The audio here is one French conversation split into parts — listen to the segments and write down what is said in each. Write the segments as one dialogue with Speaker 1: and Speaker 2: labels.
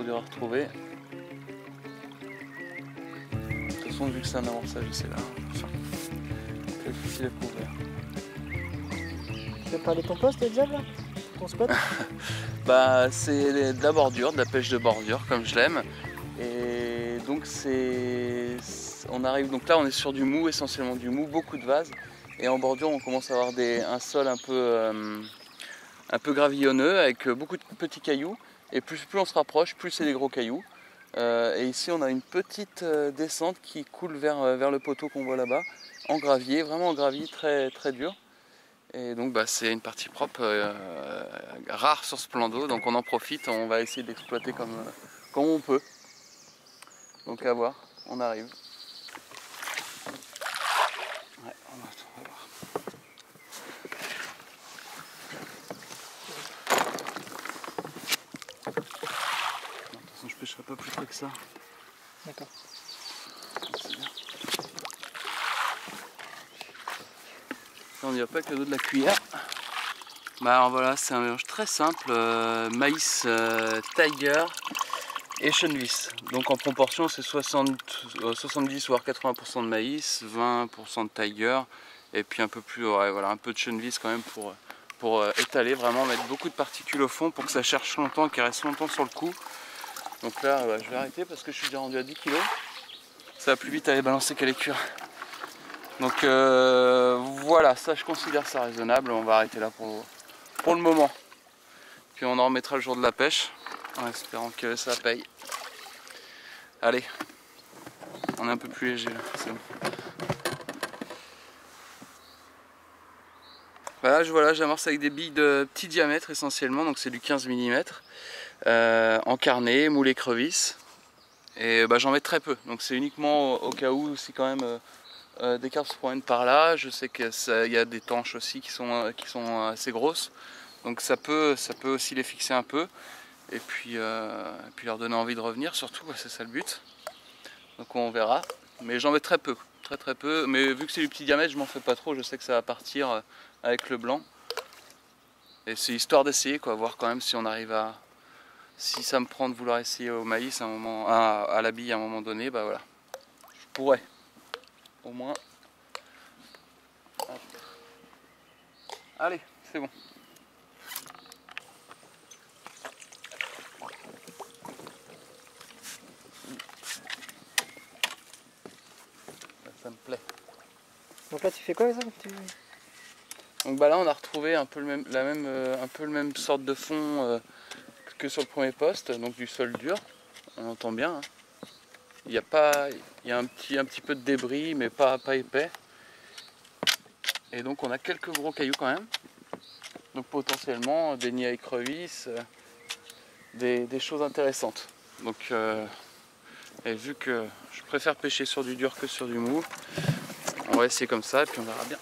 Speaker 1: À retrouver. De toute façon, vu que c'est un amorçage, c'est là. Enfin, c'est difficile à couvrir.
Speaker 2: Tu peux parler de ton poste déjà là? Ton spot?
Speaker 1: Bah, c'est de la bordure, de la pêche de bordure, comme je l'aime. Et donc on arrive, donc là on est sur du mou, essentiellement du mou, beaucoup de vases. Et en bordure, on commence à avoir un sol un peu gravillonneux avec beaucoup de petits cailloux. Et plus on se rapproche, plus c'est des gros cailloux. Et ici on a une petite descente qui coule vers le poteau qu'on voit là-bas, en gravier, vraiment en gravier très, très dur. Et donc bah, c'est une partie propre, rare sur ce plan d'eau, donc on en profite, on va essayer d'exploiter comme on peut. Donc à voir, on arrive. Ouais, on va voir. Je pêcherai pas plus près que ça.
Speaker 2: D'accord.
Speaker 1: On n'y va pas avec le dos de la cuillère. Bah alors voilà, c'est un mélange très simple, maïs Tiger et Chunvis. Donc en proportion c'est 70 voire 80% de maïs, 20% de Tiger et puis un peu plus, ouais, voilà, un peu de Chunvis quand même pour étaler, vraiment mettre beaucoup de particules au fond pour que ça cherche longtemps, qu'il reste longtemps sur le coup. Donc là je vais arrêter parce que je suis déjà rendu à 10 kg. Ça va plus vite à les balancer qu'à les cuire. Donc voilà, ça je considère ça raisonnable, on va arrêter là pour le moment. Puis on en remettra le jour de la pêche, en espérant que ça paye. Allez, on est un peu plus léger là, c'est bon. Voilà, j'amorce avec des billes de petit diamètre essentiellement, donc c'est du 15 mm, en carnet, moule écrevisse. Et bah, j'en mets très peu, donc c'est uniquement au cas où si quand même des carpes se promènent par là. Je sais qu'il y a des tanches aussi qui sont assez grosses, donc ça peut aussi les fixer un peu et puis leur donner envie de revenir, surtout, c'est ça le but. Donc on verra, mais j'en mets très peu, très peu, mais vu que c'est du petit diamètre, je m'en fais pas trop, je sais que ça va partir avec le blanc. Et c'est histoire d'essayer, quoi, voir quand même si on arrive à... Si ça me prend de vouloir essayer au maïs à la bille à un moment donné, bah voilà. Je pourrais. Au moins. Hop. Allez, c'est bon. Ça me plaît.
Speaker 2: Donc là tu fais quoi ça?
Speaker 1: Donc bah là on a retrouvé un peu le même sorte de fond que sur le premier poste, donc du sol dur. On entend bien. Hein. Il y a un petit peu de débris, mais pas épais. Et donc on a quelques gros cailloux quand même. Donc potentiellement des nids à écrevisses, des choses intéressantes. Donc et vu que je préfère pêcher sur du dur que sur du mou, on va essayer comme ça et puis on verra bien.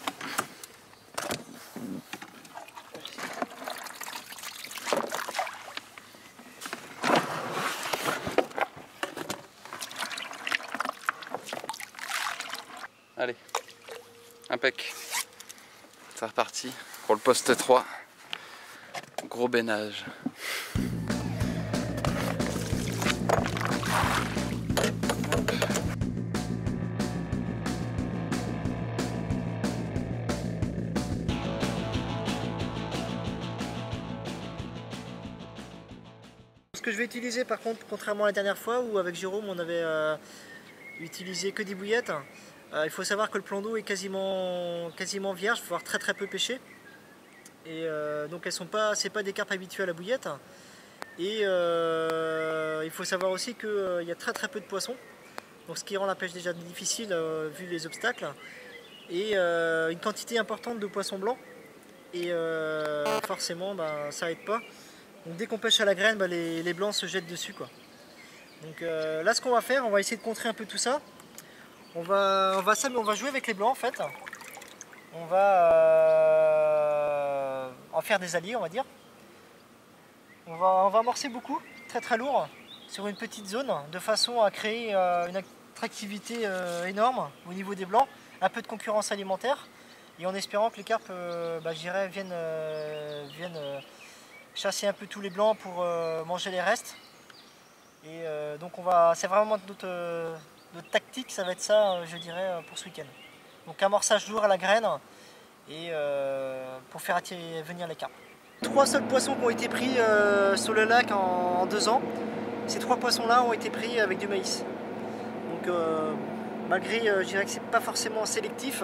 Speaker 1: Allez, impec. C'est reparti pour le poste 3. Gros bénage.
Speaker 2: Ce que je vais utiliser par contre, contrairement à la dernière fois où avec Jérôme on avait utilisé que des bouillettes, il faut savoir que le plan d'eau est quasiment vierge, il faut avoir très peu pêché. Et donc c'est pas des carpes habituées à la bouillette. Et il faut savoir aussi qu'il y a très peu de poissons, donc ce qui rend la pêche déjà difficile vu les obstacles. Et une quantité importante de poissons blancs. Et forcément ça aide pas. Donc dès qu'on pêche à la graine, les blancs se jettent dessus, quoi. Donc là ce qu'on va faire, on va essayer de contrer un peu tout ça. On va jouer avec les blancs en fait. on va en faire des alliés, on va dire. On va amorcer beaucoup, très très lourd, sur une petite zone, de façon à créer une attractivité énorme au niveau des blancs, un peu de concurrence alimentaire, et en espérant que les carpes viennent chasser un peu tous les blancs pour manger les restes. Et donc c'est vraiment notre tactique, ça va être ça, je dirais, pour ce week-end. Donc amorçage lourd à la graine, et pour faire venir les carpes. 3 seuls poissons qui ont été pris sur le lac en 2 ans. Ces 3 poissons-là ont été pris avec du maïs. Donc malgré, je dirais que c'est pas forcément sélectif,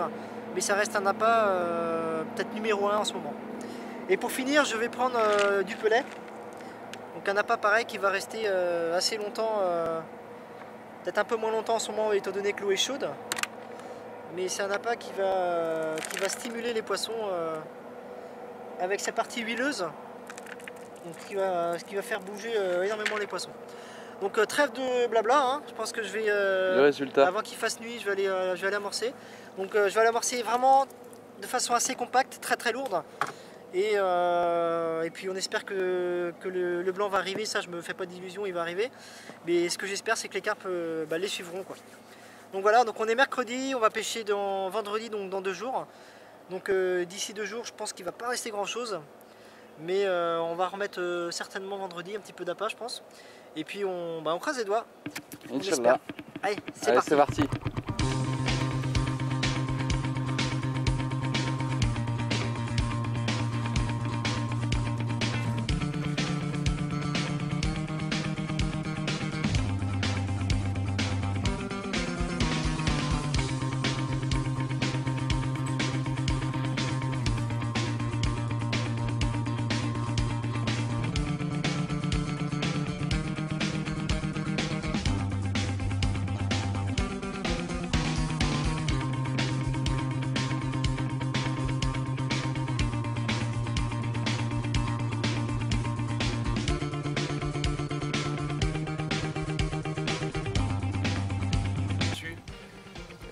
Speaker 2: mais ça reste un appât peut-être numéro 1 en ce moment. Et pour finir, je vais prendre du pelet. Donc un appât pareil qui va rester assez longtemps, peut-être un peu moins longtemps en ce moment étant donné que l'eau est chaude. Mais c'est un appât qui va stimuler les poissons avec sa partie huileuse, donc ce qui va faire bouger énormément les poissons. Donc trêve de blabla, hein. Je pense que je vais,
Speaker 1: le résultat.
Speaker 2: avant qu'il fasse nuit, je vais aller amorcer. Donc je vais aller amorcer vraiment de façon assez compacte, très très lourde. Et puis on espère que le blanc va arriver, ça je me fais pas d'illusions, il va arriver. Mais ce que j'espère c'est que les carpes les suivront, quoi. Donc voilà, donc on est mercredi, on va pêcher vendredi, donc dans 2 jours. Donc d'ici 2 jours, je pense qu'il ne va pas rester grand chose. Mais on va remettre certainement vendredi un petit peu d'appât, je pense. Et puis on croise les doigts.
Speaker 1: Inch'Allah.
Speaker 2: Allez, c'est
Speaker 1: parti.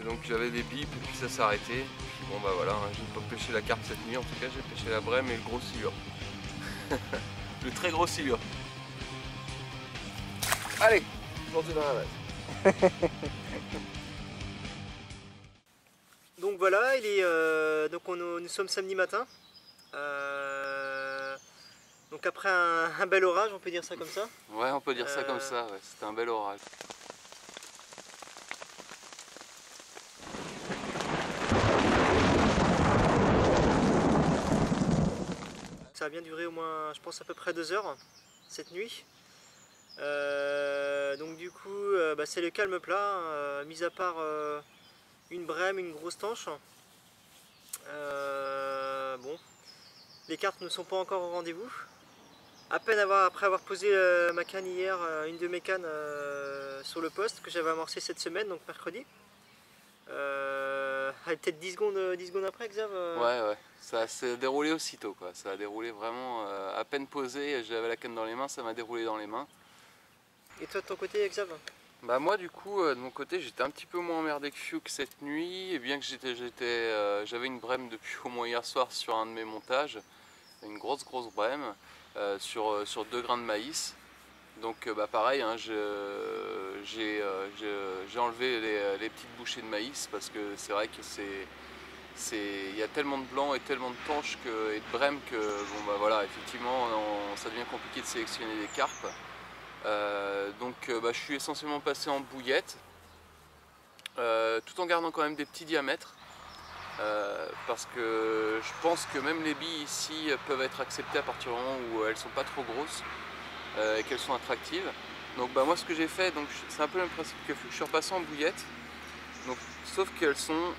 Speaker 1: Donc j'avais des bips et puis ça s'est arrêté. Puis bon bah voilà, hein, j'ai pas pêché la carpe cette nuit, en tout cas j'ai pêché la brème et le gros silure. Le très gros silure. Allez, aujourd'hui dans la base.
Speaker 2: Donc voilà, nous sommes samedi matin. Donc après un bel orage, on peut dire ça comme ça.
Speaker 1: Ouais, on peut dire ça comme ça, ouais. C'était un bel orage.
Speaker 2: Ça a bien duré au moins, je pense, à peu près 2 heures cette nuit. Donc du coup, c'est le calme plat, mis à part une brème, une grosse tanche. Bon, les cartes ne sont pas encore au rendez-vous. À peine après avoir posé ma canne hier, une de mes cannes sur le poste que j'avais amorcé cette semaine, donc mercredi. Peut-être 10 secondes après, Xav.
Speaker 1: Ouais, ça s'est déroulé aussitôt, quoi. Ça a déroulé vraiment à peine posé, j'avais la canne dans les mains, ça m'a déroulé dans les mains.
Speaker 2: Et toi de ton côté, Xav?
Speaker 1: Bah moi du coup, de mon côté, j'étais un petit peu moins emmerdé que Fiuk cette nuit, et bien que j'avais une brème depuis au moins hier soir sur un de mes montages, une grosse brème, sur 2 grains de maïs. Donc pareil, hein, j'ai enlevé les petites bouchées de maïs parce que c'est vrai que il y a tellement de blanc et tellement de tanches et de brème que bon bah voilà, effectivement ça devient compliqué de sélectionner des carpes. Je suis essentiellement passé en bouillette, tout en gardant quand même des petits diamètres. Parce que je pense que même les billes ici peuvent être acceptées à partir du moment où elles sont pas trop grosses et qu'elles sont attractives. Donc moi ce que j'ai fait, c'est un peu le même principe que je suis repassé en bouillette. Donc, sauf qu'elles sont,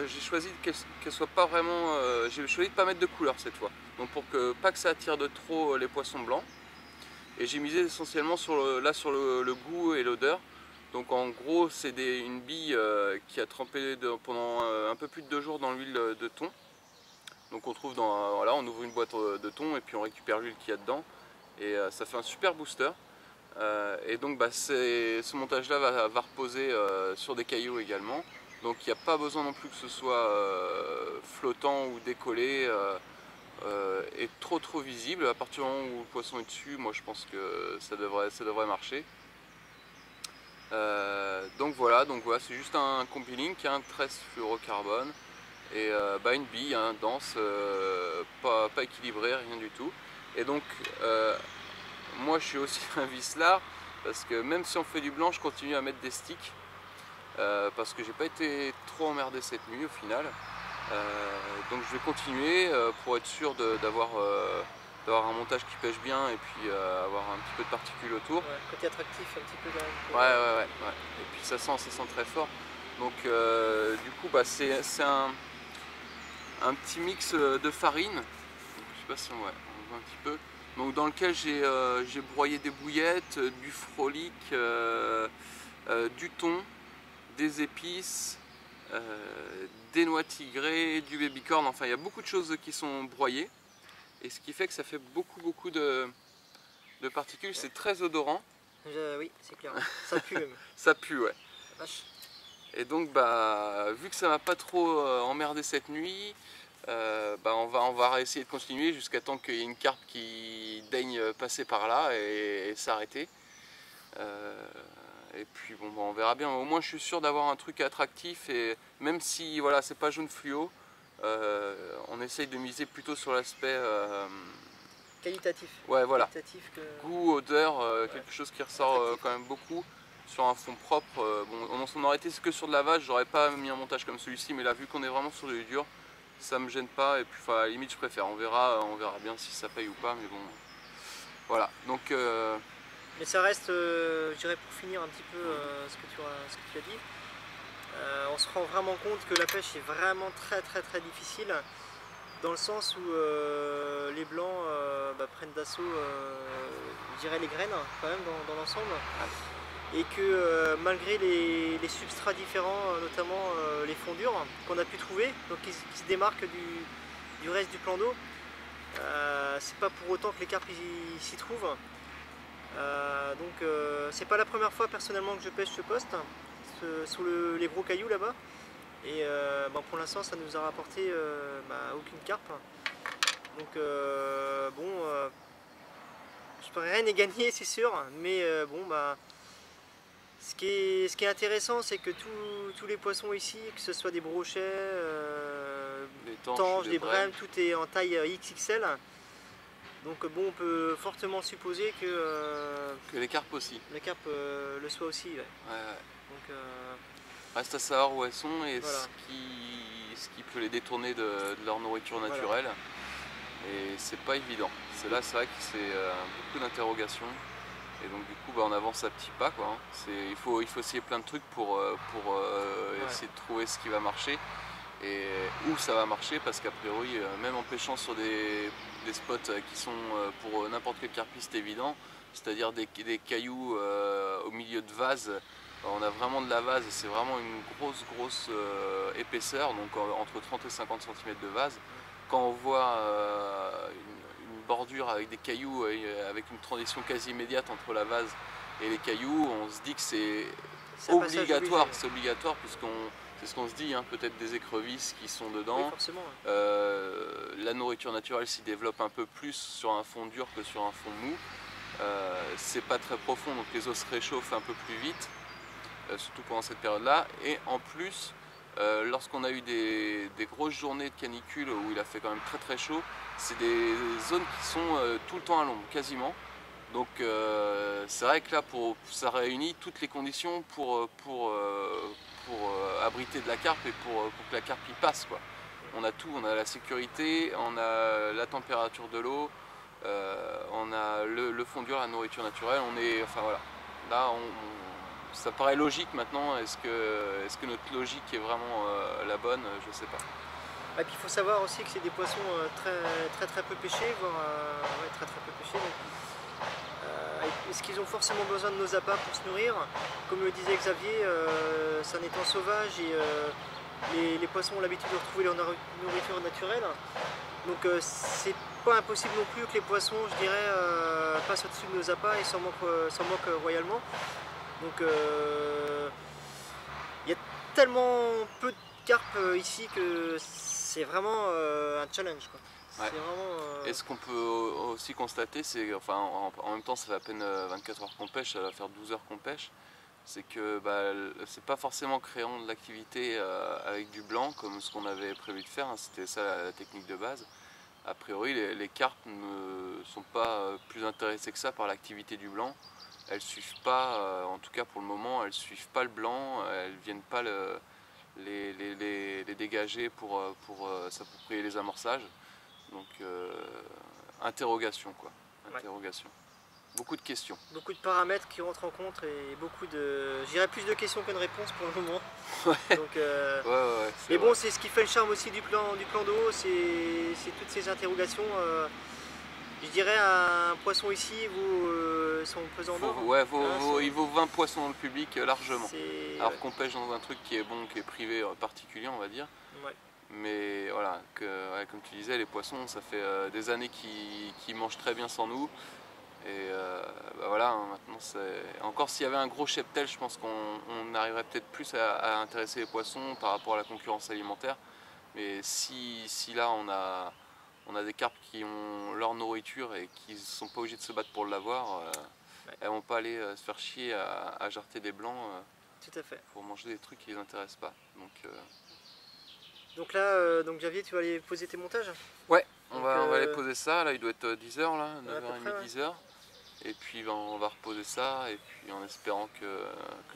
Speaker 1: j'ai choisi qu'elles soient pas vraiment, j'ai choisi de pas mettre de couleur cette fois. Donc pour pas que ça attire de trop les poissons blancs. Et j'ai misé essentiellement sur le goût et l'odeur. Donc en gros c'est une bille qui a trempé pendant un peu plus de 2 jours dans l'huile de thon. Donc on trouve on ouvre une boîte de thon et puis on récupère l'huile qu'il y a dedans. Et ça fait un super booster. Et donc ce montage là va reposer sur des cailloux également. Donc il n'y a pas besoin non plus que ce soit flottant ou décollé et trop visible. À partir du moment où le poisson est dessus, moi je pense que ça devrait marcher. Donc voilà, c'est juste un combi-link, un 13 fluorocarbone et une bille dense, pas équilibrée, rien du tout. Et donc moi je suis aussi un vicelard parce que même si on fait du blanc, je continue à mettre des sticks parce que j'ai pas été trop emmerdé cette nuit au final. Donc je vais continuer pour être sûr d'avoir un montage qui pêche bien et puis avoir un petit peu de particules autour.
Speaker 2: Ouais, côté attractif un petit peu quand même.
Speaker 1: Ouais. Et puis ça sent très fort. Donc du coup c'est un petit mix de farine. Donc, je sais pas si on voit un petit peu. Donc dans lequel j'ai broyé des bouillettes, du frolic, du thon, des épices, des noix tigrées, du babycorn, enfin il y a beaucoup de choses qui sont broyées et ce qui fait que ça fait beaucoup de particules, c'est très odorant.
Speaker 2: Oui, c'est clair, ça pue même.
Speaker 1: Ça pue, ouais.
Speaker 2: Vache.
Speaker 1: Et donc vu que ça m'a pas trop emmerdé cette nuit, on va essayer de continuer jusqu'à temps qu'il y ait une carpe qui daigne passer par là et s'arrêter. Et puis on verra bien. Au moins je suis sûr d'avoir un truc attractif et même si voilà c'est pas jaune fluo, on essaye de miser plutôt sur l'aspect
Speaker 2: qualitatif.
Speaker 1: Ouais voilà.
Speaker 2: Qualitatif que...
Speaker 1: Goût, odeur, quelque chose qui ressort quand même beaucoup sur un fond propre. On s'en aurait été que sur de la vache, j'aurais pas mis un montage comme celui-ci, mais là vu qu'on est vraiment sur du dur, ça me gêne pas et puis à la limite je préfère. On verra bien si ça paye ou pas, mais bon. Voilà. Donc
Speaker 2: mais ça reste, je dirais pour finir un petit peu ce que tu as dit, on se rend vraiment compte que la pêche est vraiment très difficile, dans le sens où les blancs prennent d'assaut, je dirais les graines quand même dans l'ensemble, et que malgré les substrats différents, notamment les fonds durs qu'on a pu trouver, donc qui se démarquent du reste du plan d'eau, c'est pas pour autant que les carpes s'y trouvent. C'est pas la première fois personnellement que je pêche ce poste sous les gros cailloux là-bas et pour l'instant ça nous a rapporté aucune carpe, donc je peux rien y gagner c'est sûr, mais ce qui est intéressant c'est que tous les poissons ici, que ce soit des brochets, des tanches, des brèmes, tout est en taille XXL. Donc on peut fortement supposer que
Speaker 1: les carpes aussi.
Speaker 2: Les carpes le soient aussi. Ouais.
Speaker 1: Donc, reste à savoir où elles sont et voilà. ce qui peut les détourner de leur nourriture naturelle. Voilà. Et c'est pas évident. C'est vrai que c'est beaucoup d'interrogations. Et donc du coup on avance à petits pas, quoi. Il faut essayer plein de trucs pour essayer de trouver ce qui va marcher. Et où ça va marcher, parce qu'a priori même en pêchant sur des spots qui sont pour n'importe quel carpiste évident, c'est-à-dire des cailloux au milieu de vases, on a vraiment de la vase et c'est vraiment une grosse épaisseur, donc entre 30 et 50 cm de vase. Quand on voit une bordure avec des cailloux avec une transition quasi immédiate entre la vase et les cailloux, on se dit que c'est obligatoire, c'est ce qu'on se dit, hein, peut-être des écrevisses qui sont dedans.
Speaker 2: Oui, forcément.
Speaker 1: La nourriture naturelle s'y développe un peu plus sur un fond dur que sur un fond mou. C'est pas très profond, donc les eaux se réchauffent un peu plus vite, surtout pendant cette période-là. Et en plus, lorsqu'on a eu des grosses journées de canicule où il a fait quand même très chaud, c'est des zones qui sont tout le temps à l'ombre, quasiment. Donc c'est vrai que là, ça réunit toutes les conditions pour abriter de la carpe et pour que la carpe y passe, quoi. On a tout, on a la sécurité, on a la température de l'eau, on a le fond dur, la nourriture naturelle, enfin voilà. Là, ça paraît logique maintenant. Est-ce que notre logique est vraiment la bonne? Je sais pas.
Speaker 2: Et puis il faut savoir aussi que c'est des poissons très peu pêchés, voire très peu pêchés. Est-ce qu'ils ont forcément besoin de nos appâts pour se nourrir? Comme le disait Xavier, c'est un étang sauvage et les poissons ont l'habitude de retrouver leur nourriture naturelle. Donc c'est pas impossible non plus que les poissons, je dirais, passent au-dessus de nos appâts et s'en moquent royalement. Donc il y a tellement peu de carpes ici que c'est vraiment un challenge, quoi.
Speaker 1: Ouais.
Speaker 2: Vraiment,
Speaker 1: Et ce qu'on peut aussi constater, c'est, enfin, en même temps, ça fait à peine 24 heures qu'on pêche, ça va faire 12 heures qu'on pêche, c'est que c'est pas forcément créant de l'activité avec du blanc comme ce qu'on avait prévu de faire, hein, c'était ça la technique de base. A priori, les carpes ne sont pas plus intéressées que ça par l'activité du blanc. Elles suivent pas, en tout cas pour le moment, elles suivent pas le blanc, elles viennent pas les dégager pour s'approprier les amorçages. Donc interrogation quoi, interrogation. Ouais. Beaucoup de questions.
Speaker 2: Beaucoup de paramètres qui rentrent en compte et beaucoup de... Je dirais plus de questions que de réponses pour le moment.
Speaker 1: Ouais.
Speaker 2: Donc,
Speaker 1: ouais,
Speaker 2: mais bon, c'est ce qui fait le charme aussi du plan d'eau, c'est toutes ces interrogations. Je dirais un poisson ici vaut son pesant d'or.
Speaker 1: Ouais, il vaut 20 poissons dans le public largement. Alors
Speaker 2: ouais.
Speaker 1: qu'on pêche dans un truc qui est bon, qui est privé, particulier on va dire.
Speaker 2: Ouais.
Speaker 1: Mais voilà, comme tu disais, les poissons, ça fait des années qu'ils mangent très bien sans nous. Et voilà, hein, maintenant, encore s'il y avait un gros cheptel, je pense qu'on arriverait peut-être plus à intéresser les poissons par rapport à la concurrence alimentaire. Mais si là, on a des carpes qui ont leur nourriture et qui ne sont pas obligés de se battre pour l'avoir, ouais. Elles vont pas aller se faire chier à jarter des blancs
Speaker 2: tout à fait.
Speaker 1: Pour manger des trucs qui les intéressent pas.
Speaker 2: Donc là, Javier, tu vas aller poser tes montages?
Speaker 1: Ouais, on va aller poser ça, là il doit être 10h, là, 9h30,
Speaker 2: ouais.
Speaker 1: 10h. Et puis on va reposer ça, et puis en espérant que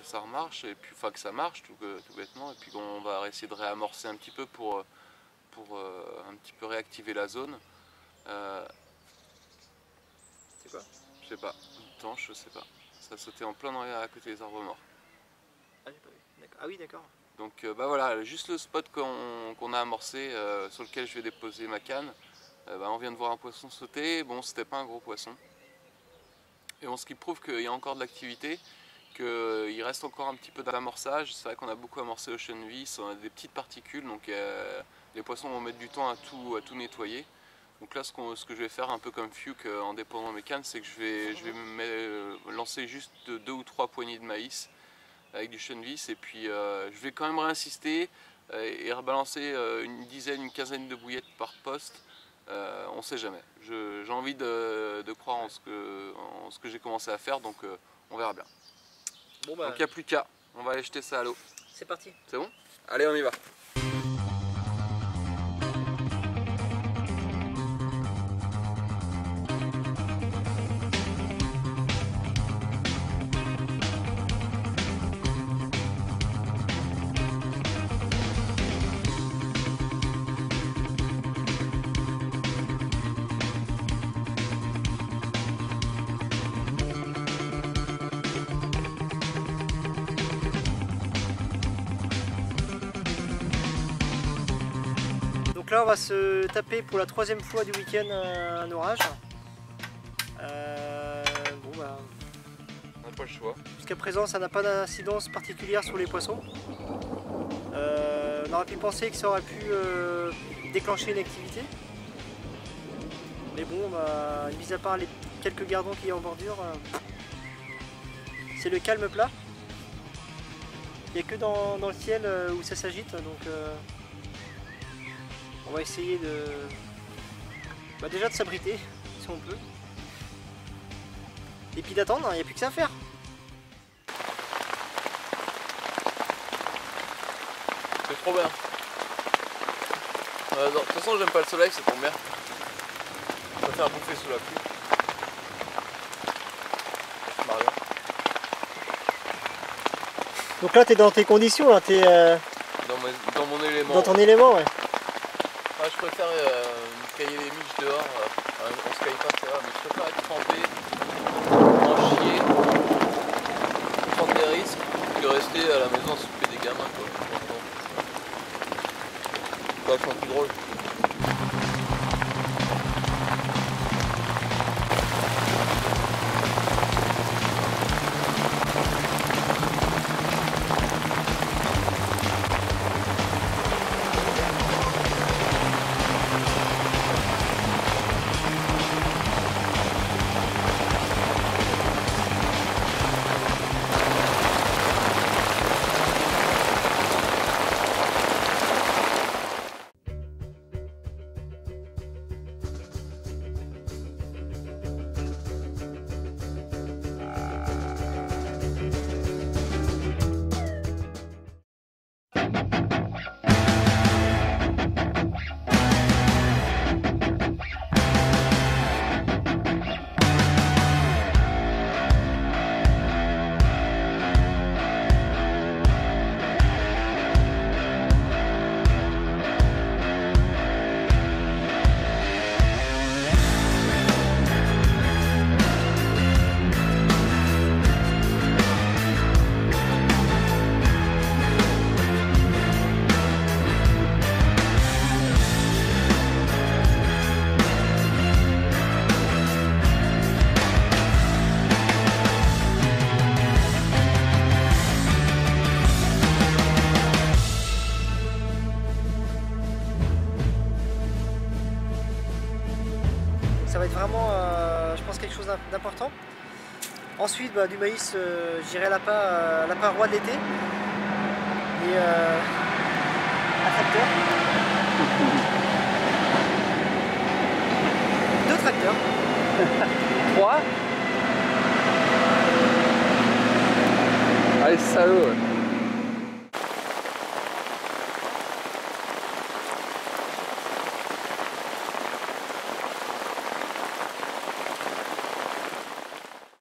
Speaker 1: ça remarche, et puis enfin que ça marche tout bêtement, et puis on va essayer de réamorcer un petit peu pour un petit peu réactiver la zone.
Speaker 2: C'est quoi?
Speaker 1: Je sais pas, une tanche, je sais pas. Ça a sauté en plein dans à côté des arbres morts.
Speaker 2: Ah, j'ai pas vu. D'accord. Ah oui, d'accord.
Speaker 1: Donc voilà, juste le spot qu'on a amorcé, sur lequel je vais déposer ma canne, on vient de voir un poisson sauter. Bon, c'était pas un gros poisson. Et ce qui prouve qu'il y a encore de l'activité, qu'il reste encore un petit peu d'amorçage. C'est vrai qu'on a beaucoup amorcé Ocean Vis, on a des petites particules, donc les poissons vont mettre du temps à tout nettoyer. Donc là, ce que je vais faire un peu comme Fuke en déposant mes cannes, c'est que je vais lancer juste 2 ou 3 poignées de maïs avec du chenvis, et puis je vais quand même réinsister et rebalancer une dizaine, une quinzaine de bouillettes par poste. On sait jamais. J'ai envie de croire en ce que j'ai commencé à faire, donc on verra bien. Bon donc il n'y a plus qu'à, on va aller jeter ça à l'eau.
Speaker 2: C'est parti.
Speaker 1: C'est bon? Allez, on y va.
Speaker 2: Donc là on va se taper pour la 3e fois du week-end un orage. Bon bah...
Speaker 1: On n'a pas le choix.
Speaker 2: Jusqu'à présent ça n'a pas d'incidence particulière sur les poissons. On aurait pu penser que ça aurait pu déclencher une activité. Mais bon, bah, mis à part les quelques gardons qu'il y a en bordure, c'est le calme plat. Il n'y a que dans le ciel où ça s'agite, donc on va essayer de déjà de s'abriter si on peut. Et puis d'attendre, il n'y a plus que ça à faire.
Speaker 1: C'est trop bien. De toute façon j'aime pas le soleil, c'est pour bien. On va faire bouffer sous la pluie.
Speaker 2: Donc là tu es dans tes conditions, là, tu es
Speaker 1: dans mon élément.
Speaker 2: Dans ton élément, ouais.
Speaker 1: Ah, je préfère me cailler les miches dehors. On se caille pas, ça va, mais je préfère être trempé, en chier, prendre des risques, que rester à la maison à s'occuper des gamins, quoi. C'est vachement plus drôle.
Speaker 2: vraiment, je pense, quelque chose d'important. Ensuite, du maïs, je dirais lapin roi de l'été. Et un tracteur. 2 tracteurs.
Speaker 1: 3. Allez, salaud.